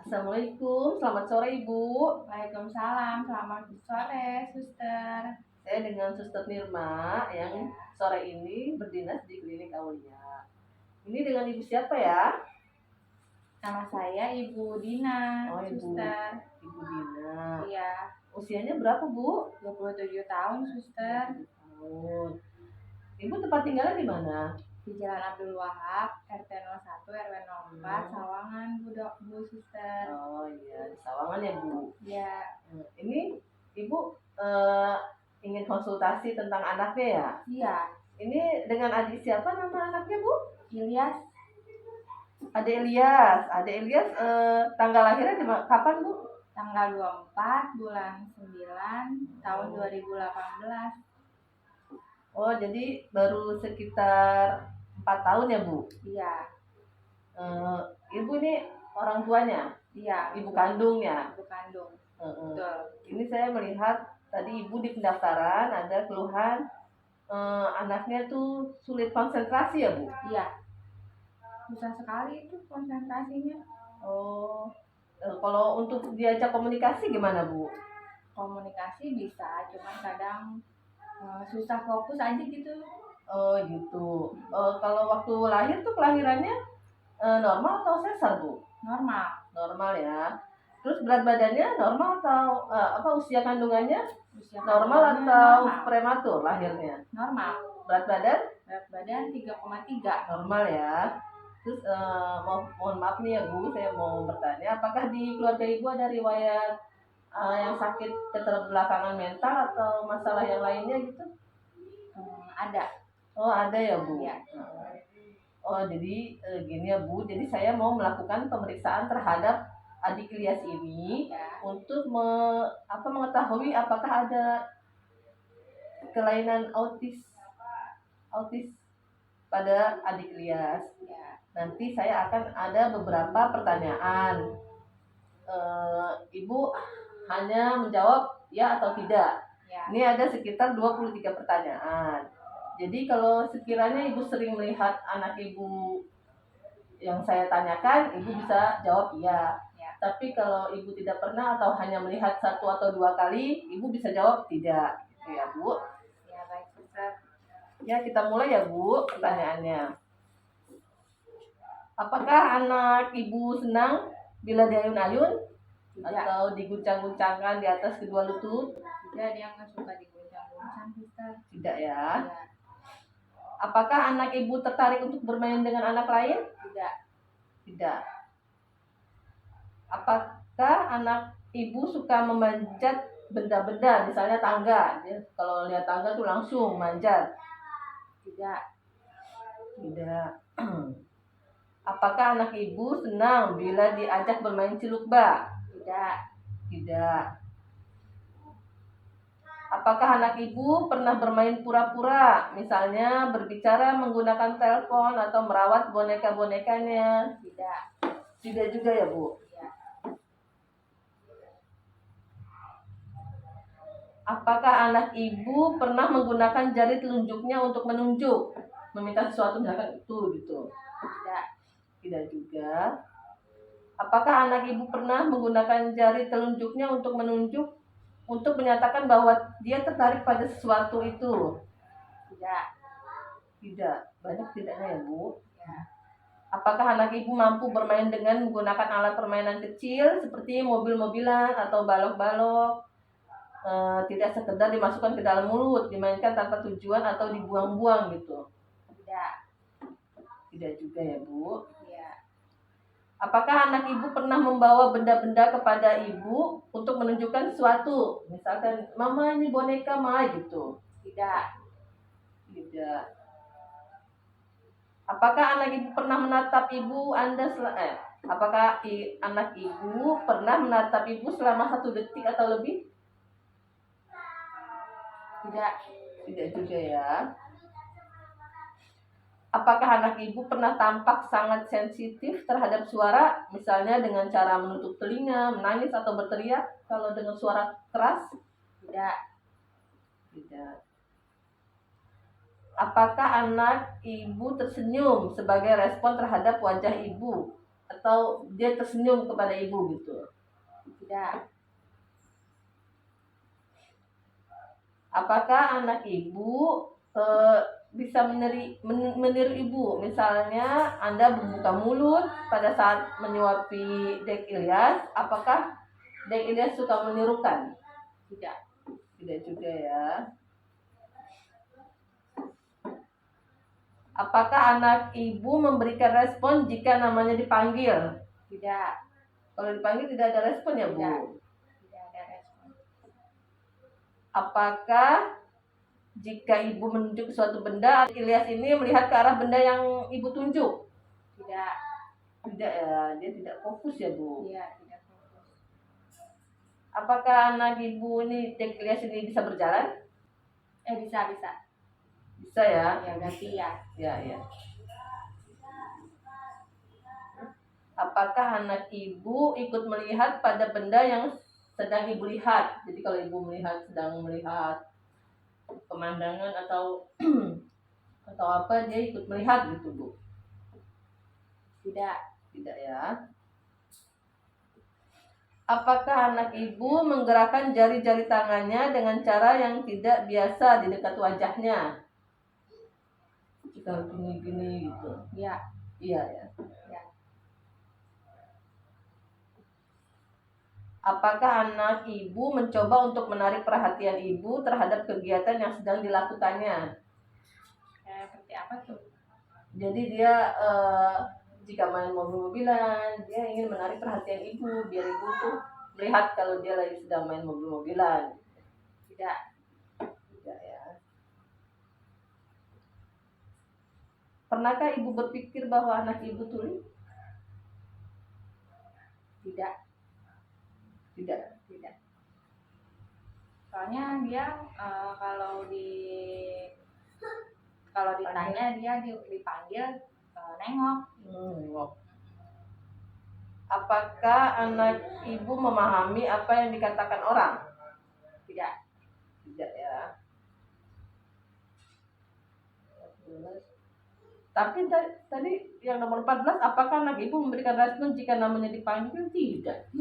Assalamualaikum, selamat sore Ibu. Waalaikumsalam, selamat sore, Suster. Saya dengan Suster Nirma yang Ya, sore ini berdinas di klinik Aulia. Ini dengan Ibu siapa ya? nama saya Ibu Dina, Oh Ibu, Suster. Ibu Dina. Iya, Usianya berapa Bu? 27 tahun, Suster. 27 tahun. Ibu tempat tinggalnya di mana? Di Jalan Abdul Wahab, RT 01, RW 04, Hmm. Sawangan, Bu Suster. Oh iya, di Sawangan ya Bu. Ya, Ini Ibu ingin konsultasi tentang anaknya ya? iya, Ini dengan adik siapa nama anaknya Bu? Ilyas, Ade Elias, tanggal lahirnya kapan Bu? tanggal 24 bulan 9 tahun 2018. Oh jadi baru sekitar 4 tahun ya Bu? Iya, Eh, Ibu ini orang tuanya, iya, ibu kandungnya. ibu kandung. Eh, Betul. ini saya melihat tadi Ibu di pendaftaran ada keluhan anaknya tuh sulit konsentrasi ya Bu? Iya, susah sekali itu konsentrasinya. Oh, kalau untuk diajak komunikasi gimana Bu? Komunikasi bisa, cuman kadang susah fokus aja gitu. Oh gitu. Kalau waktu lahir tuh kelahirannya normal atau sesar Bu? Normal. Normal ya. Terus berat badannya normal atau usia kandungannya Usia normal kandungannya atau normal. prematur lahirnya? Normal. Berat badan Berat badan 3,3. normal ya. Terus mohon maaf nih ya Bu, saya mau bertanya, apakah di keluarga Ibu ada riwayat yang sakit keterbelakangan mental atau masalah yang lainnya gitu? Ada. Oh ada ya Bu. Ya. Oh jadi gini ya Bu, jadi saya mau melakukan pemeriksaan terhadap adik Ilyas ini Ya. untuk mengetahui apakah ada kelainan autis pada adik Ilyas. Ya. Nanti saya akan ada beberapa pertanyaan. Ibu hanya menjawab ya atau tidak. Ya. Ini ada sekitar 23 pertanyaan. Jadi kalau sekiranya Ibu sering melihat anak Ibu yang saya tanyakan, Ibu bisa jawab iya. Ya. Tapi kalau Ibu tidak pernah atau hanya melihat 1 atau 2 kali, Ibu bisa jawab tidak. Gitu ya Bu. Ya, baik Suster. Ya kita mulai ya Bu pertanyaannya. Apakah anak Ibu senang bila diayun-ayun Tidak. atau diguncang-guncangkan di atas kedua lutut? Tidak, dia nggak suka diguncang-guncang, Suster. Tidak ya. Ya. Apakah anak Ibu tertarik untuk bermain dengan anak lain? Tidak. Tidak. Apakah anak Ibu suka memanjat benda-benda, misalnya tangga? Dia kalau lihat tangga tuh langsung manjat. Tidak. Tidak. Apakah anak Ibu senang bila diajak bermain ciluk-bak? Tidak. Tidak. Apakah anak Ibu pernah bermain pura-pura, misalnya berbicara menggunakan telepon atau merawat boneka-bonekanya? Tidak. Tidak juga ya Bu? Ya. Apakah anak Ibu pernah menggunakan jari telunjuknya untuk menunjuk, meminta sesuatu misalkan itu gitu? Tidak. Tidak juga. Apakah anak Ibu pernah menggunakan jari telunjuknya untuk menunjuk, untuk menyatakan bahwa dia tertarik pada sesuatu itu? Tidak. Tidak. Banyak tidaknya ya Bu. Ya. Apakah anak Ibu mampu bermain dengan menggunakan alat permainan kecil seperti mobil-mobilan atau balok-balok? Tidak sekedar dimasukkan ke dalam mulut, dimainkan tanpa tujuan atau dibuang-buang gitu? Tidak. Tidak juga ya Bu. Ya. Apakah anak Ibu pernah membawa benda-benda kepada Ibu untuk menunjukkan sesuatu? Misalkan, Mama ini boneka Ma gitu. Tidak. Tidak. Apakah anak Ibu pernah menatap Ibu apakah anak Ibu pernah menatap Ibu selama 1 detik atau lebih? Tidak. Tidak juga ya. Apakah anak Ibu pernah tampak sangat sensitif terhadap suara, misalnya dengan cara menutup telinga, menangis atau berteriak kalau dengan suara keras? Tidak. Tidak. Apakah anak Ibu tersenyum sebagai respon terhadap wajah Ibu? atau dia tersenyum kepada ibu gitu? Tidak. Apakah anak ibu bisa meniru ibu? Misalnya Anda membuka mulut pada saat menyuapi Dek Ilyas, apakah Dek Ilyas suka menirukan? Tidak. Tidak juga ya. Apakah anak ibu memberikan respon jika namanya dipanggil? Tidak. Kalau dipanggil tidak ada respon ya, Bu? Tidak. Tidak ada respon. Apakah jika ibu menunjuk suatu benda, Ilyas ini melihat ke arah benda yang ibu tunjuk? Tidak. Tidak ya, dia tidak fokus ya, Bu? Iya, tidak fokus. Apakah anak ibu ini, Dek Ilyas ini bisa berjalan? Bisa. Bisa ya? Ya, berarti ya. Ya. Apakah anak ibu ikut melihat pada benda yang sedang ibu lihat? Jadi kalau ibu sedang melihat pemandangan atau atau apa, dia ikut melihat gitu, Bu? Tidak. Tidak ya. Apakah anak ibu menggerakkan jari-jari tangannya dengan cara yang tidak biasa di dekat wajahnya? Jika gini-gini gitu. Iya. Iya ya. Ya. Apakah anak ibu mencoba untuk menarik perhatian ibu terhadap kegiatan yang sedang dilakukannya? Seperti apa tuh? Jadi dia jika main mobil-mobilan, dia ingin menarik perhatian ibu, biar ibu tuh melihat kalau dia lagi sedang main mobil-mobilan. Tidak. Tidak ya. Pernahkah ibu berpikir bahwa anak ibu tuli? Tidak. Tidak. Soalnya dia kalau ditanya dia dipanggil nengok. Nengok. Apakah anak ibu memahami apa yang dikatakan orang? Tidak. Tidak ya. Tapi tadi yang nomor 14, apakah anak ibu memberikan respon jika namanya dipanggil? Tidak.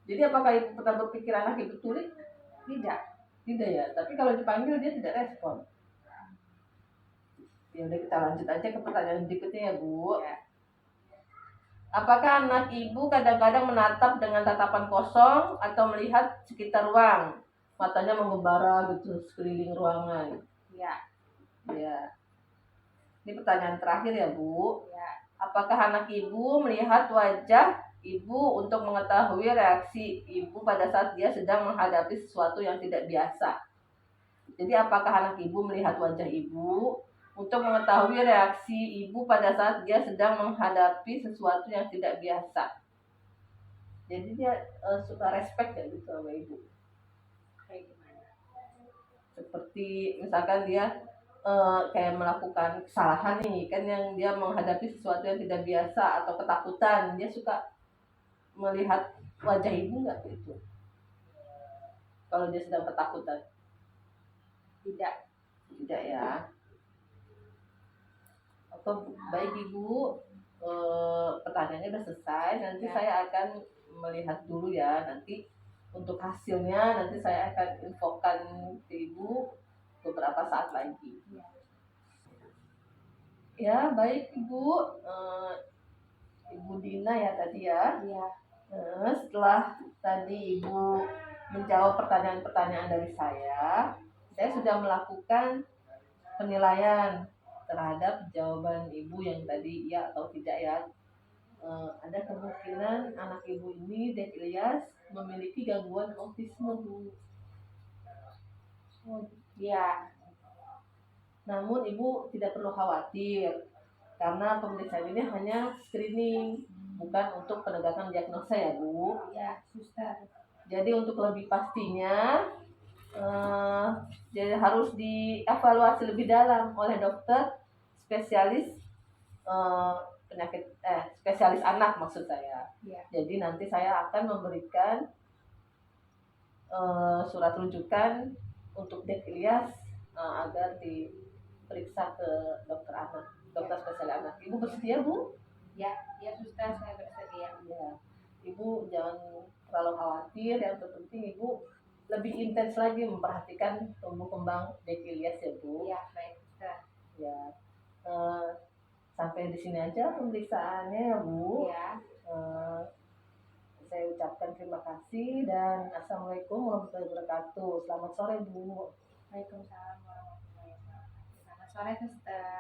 Jadi apakah ibu pernah berpikir anak ibu tuli? Tidak. Tidak ya. Tapi kalau dipanggil dia tidak respon. Ya udah, kita lanjut aja ke pertanyaan berikutnya ya, Bu. Ya. Apakah anak ibu kadang-kadang menatap dengan tatapan kosong atau melihat sekitar ruang? Matanya mengembara gitu sekeliling ruangan. Iya. Ya. Ini pertanyaan terakhir ya, Bu. Ya. Apakah anak ibu melihat wajah ibu untuk mengetahui reaksi ibu pada saat dia sedang menghadapi sesuatu yang tidak biasa? Jadi apakah anak ibu melihat wajah ibu untuk mengetahui reaksi ibu pada saat dia sedang menghadapi sesuatu yang tidak biasa? Jadi dia suka respect ya gitu sama ibu. Kayak gimana? Seperti misalkan dia kayak melakukan kesalahan nih, kan yang dia menghadapi sesuatu yang tidak biasa atau ketakutan, dia suka melihat wajah ibu nggak gitu? Kalau dia sedang ketakutan? Tidak. Tidak ya. Oke, baik Ibu, pertanyaannya sudah selesai. Nanti Ya. saya akan melihat dulu ya. Nanti untuk hasilnya nanti saya akan infokan ke Ibu beberapa saat lagi. Ya, baik Ibu. Ibu Dina ya tadi ya. Iya. Setelah tadi Ibu menjawab pertanyaan-pertanyaan dari saya sudah melakukan penilaian terhadap jawaban Ibu yang tadi ya atau tidak ya. Ada kemungkinan anak Ibu ini, Dek Ilyas, memiliki gangguan autisme, Bu. Iya. Namun Ibu tidak perlu khawatir karena pemeriksaan ini hanya screening, bukan untuk penegakan diagnosa ya, Bu. Iya, suster. Jadi untuk lebih pastinya jadi harus dievaluasi lebih dalam oleh dokter spesialis spesialis anak maksud saya. Ya. Jadi nanti saya akan memberikan surat rujukan untuk Dek Ilyas agar diperiksa ke dokter anak, dokter spesialis anak. Ibu bersedia, Bu? Ya, ya suster, saya bersedia. Ya, Ibu jangan terlalu khawatir. Yang terpenting Ibu lebih intens lagi memperhatikan tumbuh kembang baby Ilyas ya Bu. Ya, baik suster. Ya, eh, sampai di sini aja pemeriksaannya ya Bu. Ya, Eh, saya ucapkan terima kasih dan assalamualaikum warahmatullahi wabarakatuh. Selamat sore Bu. waalaikumsalam warahmatullahi wabarakatuh. Selamat sore suster.